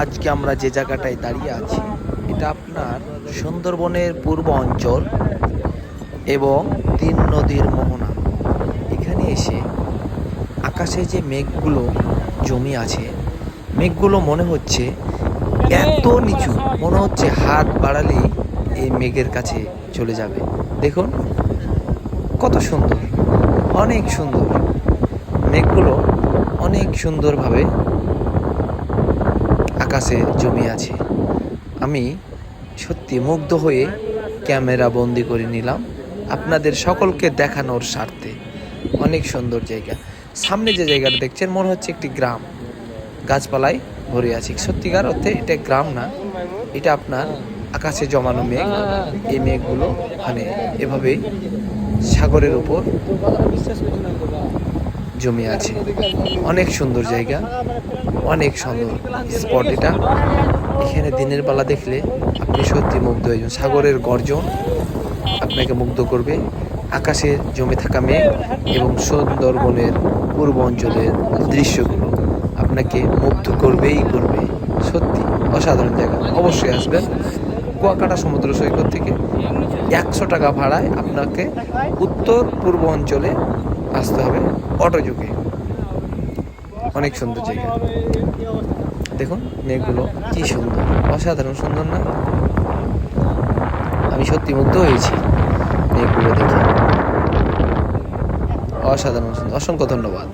আজকে আমরা যে জায়গাটায় দাঁড়িয়ে আছি এটা আপনার সুন্দরবনের পূর্ব অঞ্চল এবং তিন নদীর মোহনা। এখানে এসে আকাশে যে মেঘগুলো জমে আছে, মেঘগুলো মনে হচ্ছে এত নিচু, মনে হচ্ছে হাত বাড়ালেই এই মেঘের কাছে চলে যাবে। দেখুন কত সুন্দর, অনেক সুন্দর। মেঘগুলো অনেক সুন্দরভাবে আকাশে জমে আছে। আমি সত্যি মুগ্ধ হয়ে ক্যামেরা বন্দি করে নিলাম আপনাদের সকলকে দেখানোর স্বার্থে। অনেক সুন্দর জায়গা। সামনে যে জায়গাটা দেখছেন মনে হচ্ছে একটি গ্রাম, গাছপালায় ভরে আছে। সত্যিকার অর্থে এটা গ্রাম না, এটা আপনার আকাশে জমানো মেঘ। এই মেঘগুলো মানে এভাবেই সাগরের উপর জমে আছে। অনেক সুন্দর জায়গা, অনেক সুন্দর স্পট এটা। এখানে দিনের বেলা দেখলে আপনি সত্যি মুগ্ধ হয়ে যাবেন। সাগরের গর্জন আপনাকে মুগ্ধ করবে, আকাশে জমে থাকা মেঘ এবং সুন্দরবনের পূর্ব অঞ্চলের দৃশ্যগুলো আপনাকে মুগ্ধ করবেই করবে। সত্যি অসাধারণ জায়গা, অবশ্যই আসবেন। কুয়াকাটা সমুদ্র সৈকত থেকে 100 টাকা ভাড়ায় আপনাকে উত্তর পূর্ব অঞ্চলে আসতে হবে অটোযোগে। অনেক সুন্দর জায়গা। দেখুন মেঘগুলো কি সুন্দর, অসাধারণ সুন্দর না? আমি সত্যি মুগ্ধ হয়েছি মেঘগুলো দেখে। অসাধারণ সুন্দর। অসংখ্য ধন্যবাদ।